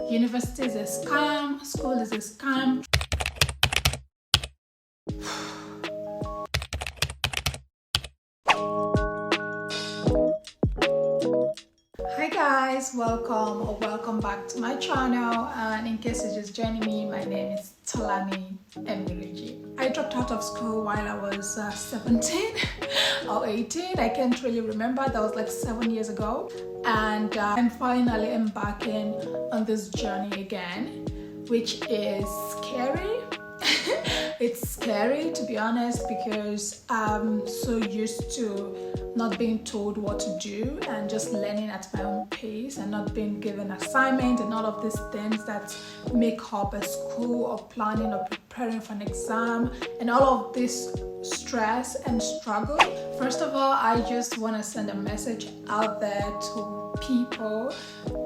University is a scam, school is a scam. Hi guys, welcome back to my channel, and in case you're just joining me, my name is Tolani Enwereji. I dropped out of school while I was 17 or 18, I can't really remember. That was like 7 years ago, and I'm finally embarking on this journey again, which is scary. It's scary, to be honest, because I'm so used to not being told what to do and just learning at my own pace and not being given assignment and all of these things that make up a school or planning or preparing for an exam and all of this stress and struggle. First of all, I just want to send a message out there to people,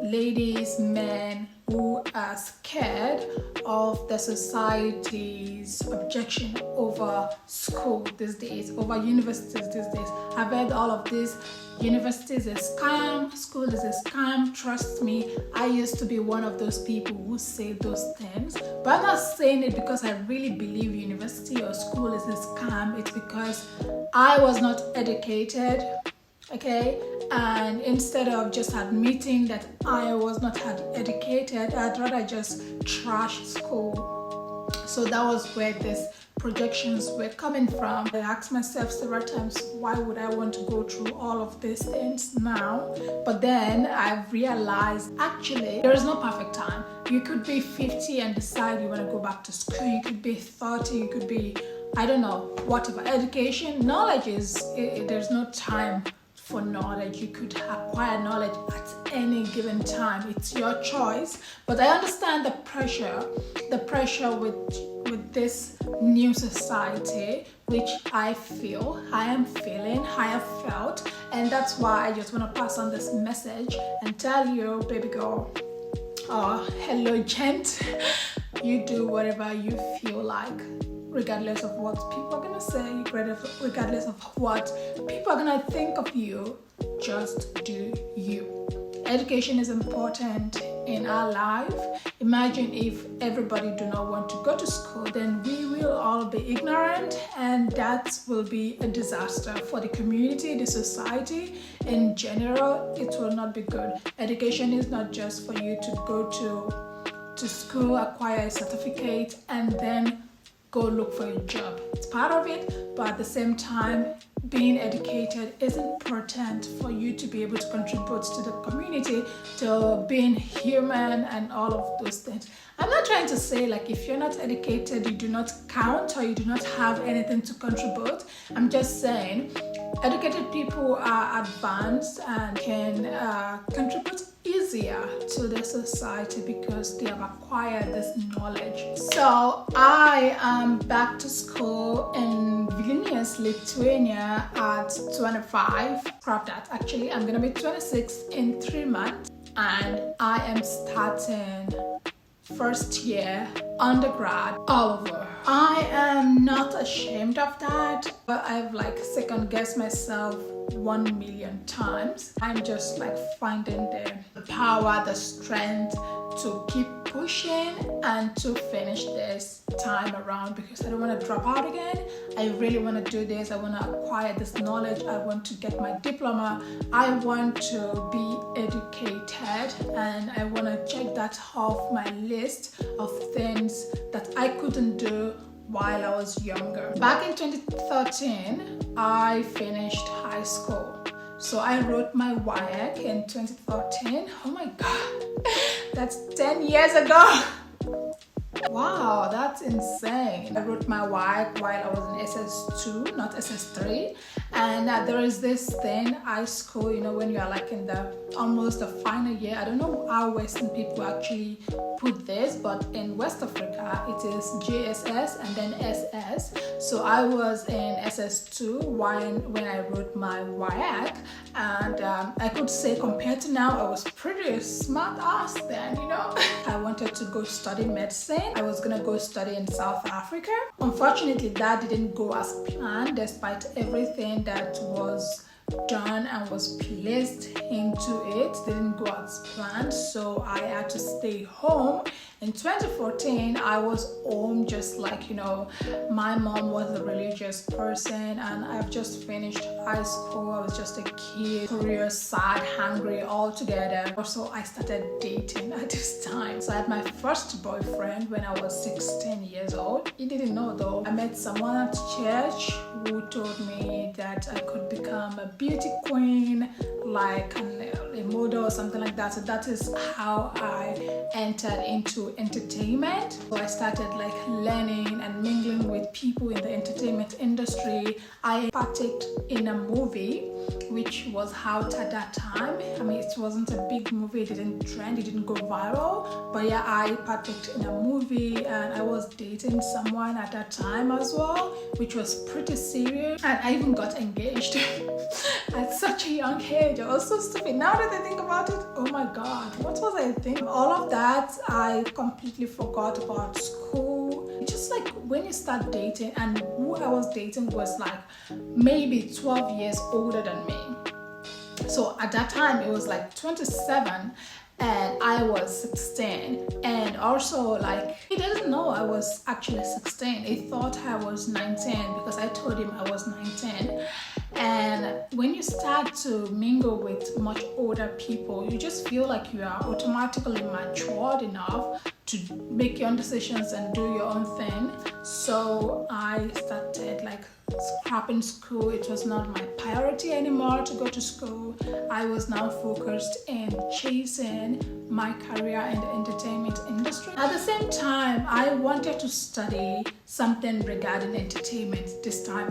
ladies, men, who are scared of the society's objection over school these days, over universities these days. I've heard all of this. University is a scam, school is a scam. Trust me, I used to be one of those people who say those things, but I'm not saying it because I really believe university or school is a scam. It's because I was not educated, okay? And instead of just admitting that I was not educated, I'd rather just trash school. So that was where these projections were coming from. I asked myself several times, why would I want to go through all of these things now? But then I've realized, actually, there is no perfect time. You could be 50 and decide you want to go back to school. You could be 30, you could be, I don't know, whatever. Education, knowledge is, there's no time for knowledge. You could acquire knowledge at any given time. It's your choice. But I understand the pressure with this new society, which I am feeling, I have felt, and that's why I just want to pass on this message and tell you, baby girl, hello gent, you do whatever you feel like, regardless of what people are gonna say, regardless of what people are gonna think of you. Just do you. Education is important in our life. Imagine if everybody do not want to go to school, then we will all be ignorant, and that will be a disaster for the community, the society in general. It will not be good. Education is not just for you to go to school, acquire a certificate, and then go look for a job. It's part of it, but at the same time, being educated is important for you to be able to contribute to the community, to being human and all of those things. I'm not trying to say like if you're not educated, you do not count or you do not have anything to contribute. I'm just saying educated people are advanced and can contribute easier to the society because they have acquired this knowledge. So I am back to school in Vilnius, Lithuania at 25. Scrap that, actually I'm gonna be 26 in 3 months, and I am starting first year undergrad all over. I am not ashamed of that, but I've like second guessed myself 1 million times. I'm just like finding the power, the strength to keep pushing and to finish this time around, because I don't want to drop out again. I really want to do this. I want to acquire this knowledge. I want to get my diploma. I want to be educated, and I want to check that off my list of things that I couldn't do while I was younger. Back in 2013, I finished high school. So I wrote my WAEC in 2013. Oh my God, that's 10 years ago. Wow, that's insane. I wrote my WAEC while I was in SS2, not SS3. And there is this thing, high school, you know, when you are like in the almost the final year. I don't know how Western people actually put this, but in West Africa, it is JSS and then SS. So I was in SS2 when I wrote my WAEC, and I could say compared to now, I was pretty smart ass then, you know. I wanted to go study medicine. I was gonna go study in South Africa. Unfortunately, that didn't go as planned, despite everything that was done and was placed into it didn't go as planned, so I had to stay home. In 2014, I was home, just like, my mom was a religious person and I've just finished high school. I was just a kid, career, sad, hungry, all together. Also, I started dating at this time. So I had my first boyfriend when I was 16 years old. He didn't know though. I met someone at church who told me that I could become a beauty queen, like a model or something like that. So that is how I entered into entertainment. So I started like learning and mingling with people in the entertainment industry. I partaked in a movie which was out at that time. I mean, it wasn't a big movie, it didn't trend, it didn't go viral, but yeah, I partaked in a movie and I was dating someone at that time as well, which was pretty serious, and I even got engaged at such a young age. I was so stupid. Now that I think about it, oh my god, what was I thinking? All of that, I completely forgot about school. It's just like when you start dating, and who I was dating was like maybe 12 years older than me. So at that time it was like 27 and I was 16, and also like he didn't know I was actually 16. He thought I was 19 because I told him I was 19. And when you start to mingle with much older people, you just feel like you are automatically matured enough to make your own decisions and do your own thing. So I started like scrapping school. It was not my priority anymore to go to school. I was now focused in chasing my career in the entertainment industry. At the same time, I wanted to study something regarding entertainment. This time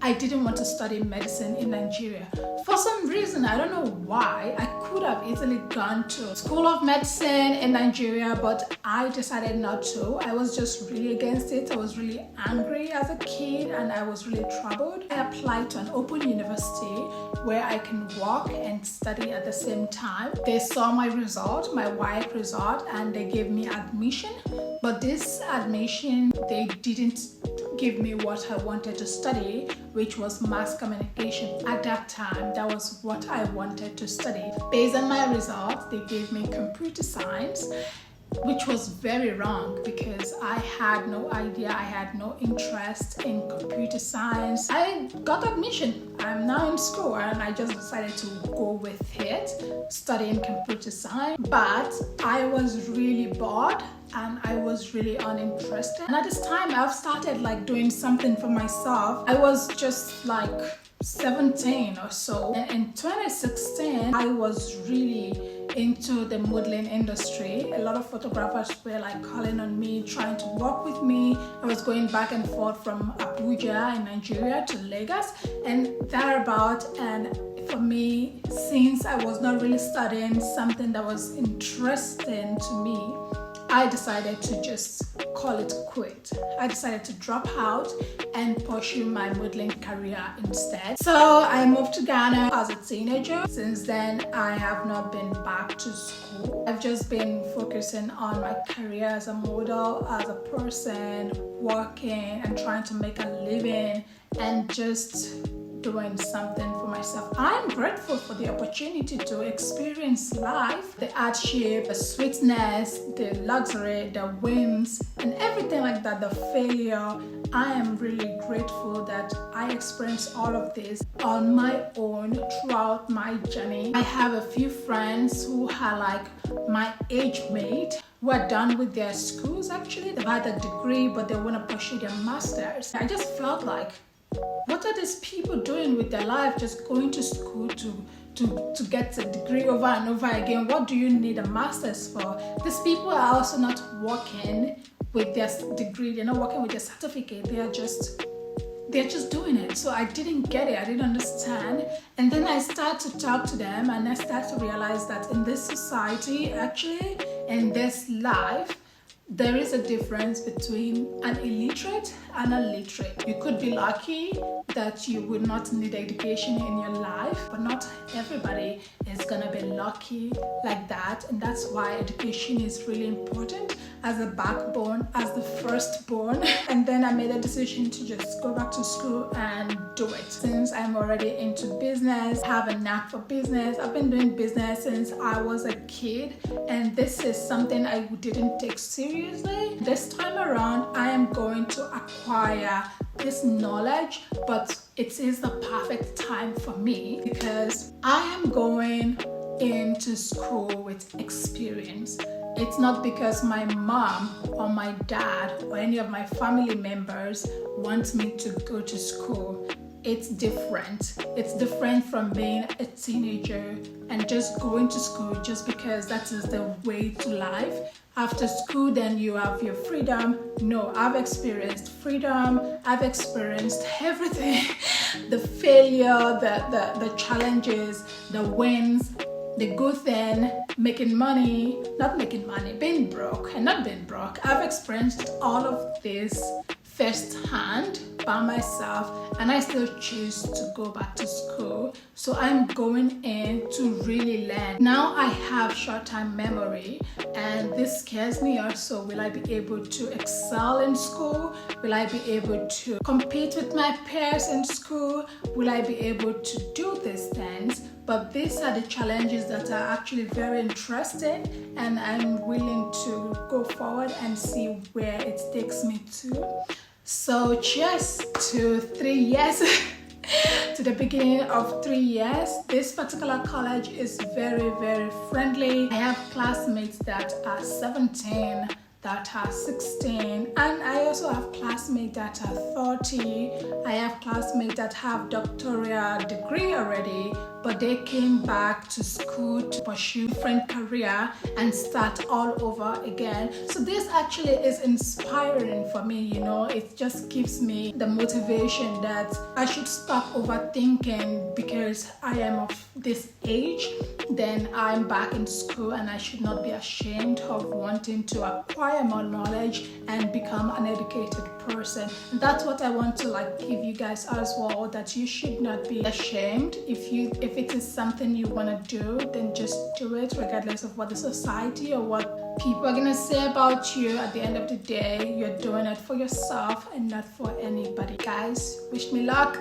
I didn't want to study medicine in Nigeria. For some reason, I don't know why, I could have easily gone to School of Medicine in Nigeria, but I decided not to. I was just really against it. I was really angry as a kid and I was really troubled. I applied to an open university where I can work and study at the same time. They saw my result, my WAEC result, and they gave me admission. But this admission, they didn't give me what I wanted to study, which was mass communication. At that time, that was what I wanted to study. Based on my results, they gave me computer science, which was very wrong because I had no idea, I had no interest in computer science. I got admission. I'm now in school and I just decided to go with it, studying computer science. But I was really bored and I was really uninterested. And at this time, I've started like doing something for myself. I was just like 17 or so. And in 2016, I was really into the modeling industry. A lot of photographers were like calling on me, trying to work with me. I was going back and forth from Abuja in Nigeria to Lagos and thereabout. And for me, since I was not really studying something that was interesting to me, I decided to just call it quit. I decided to drop out and pursue my modeling career instead. So I moved to Ghana as a teenager. Since then, I have not been back to school. I've just been focusing on my career as a model, as a person, working and trying to make a living and just doing something for myself. I'm grateful for the opportunity to experience life, the hardship, the sweetness, the luxury, the wins, and everything like that, the failure. I am really grateful that I experienced all of this on my own throughout my journey. I have a few friends who are like my age mate, who are done with their schools actually. They've had a degree, but they want to pursue their masters. I just felt like, what are these people doing with their life, just going to school to get a degree over and over again? What do you need a master's for? These people are also not working with their degree, they're not working with their certificate, they're just doing it. So I didn't get it, I didn't understand. And then I started to talk to them and I started to realize that in this society, actually, in this life, there is a difference between an illiterate and a literate. You could be lucky that you would not need education in your life, but not everybody is gonna be lucky like that. And that's why education is really important as a backbone, as the firstborn. And then I made a decision to just go back to school and do it. Since I'm already into business, have a knack for business. I've been doing business since I was a kid, and this is something I didn't take seriously. This time around, I am going to acquire this knowledge, but it is the perfect time for me because I am going into school with experience. It's not because my mom or my dad or any of my family members want me to go to school. It's different. It's different from being a teenager and just going to school just because that is the way to life. After school, then you have your freedom. No, I've experienced freedom. I've experienced everything. The failure, the challenges, the wins, the good thing, making money, not making money, being broke and not being broke. I've experienced all of this firsthand by myself, and I still choose to go back to school. So I'm going in to really learn. Now I have short-term memory, and this scares me also. Will I be able to excel in school? Will I be able to compete with my peers in school? Will I be able to do these things? But these are the challenges that are actually very interesting, and I'm willing to go forward and see where it takes me to. So cheers to 3 years, to the beginning of 3 years. This particular college is very, very friendly. I have classmates that are 17, that are 16, and I also have classmates that are 30. I have classmates that have doctoral degree already, but they came back to school to pursue different career and start all over again. So this actually is inspiring for me, you know. It just gives me the motivation that I should stop overthinking because I am of this age. Then I'm back in school, and I should not be ashamed of wanting to acquire more knowledge and become an educated person. And that's what I want to give you guys as well, that you should not be ashamed. If it is something you want to do, then just do it regardless of what the society or what people are gonna say about you. At the end of the day, you're doing it for yourself and not for anybody. Guys, wish me luck.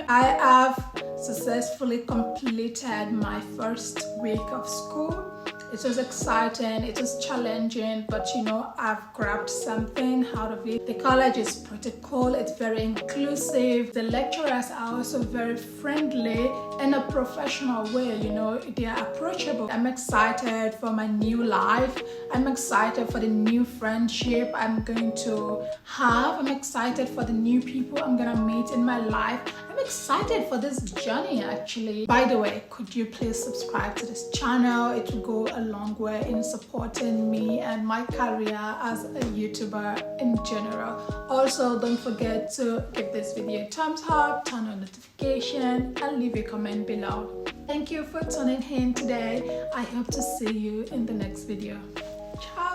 I have successfully completed my first week of school. It was exciting, it was challenging, but you know, I've grabbed something out of it. The college is pretty cool, it's very inclusive. The lecturers are also very friendly in a professional way, you know, they are approachable. I'm excited for my new life. I'm excited for the new friendship I'm going to have. I'm excited for the new people I'm gonna meet in my life. I'm excited for this journey actually. By the way, could you please subscribe to this channel? It will go a long way in supporting me and my career as a YouTuber in general. Also, don't forget to give this video a thumbs up, turn on notification, and leave a comment below. Thank you for tuning in today. I hope to see you in the next video. Ciao.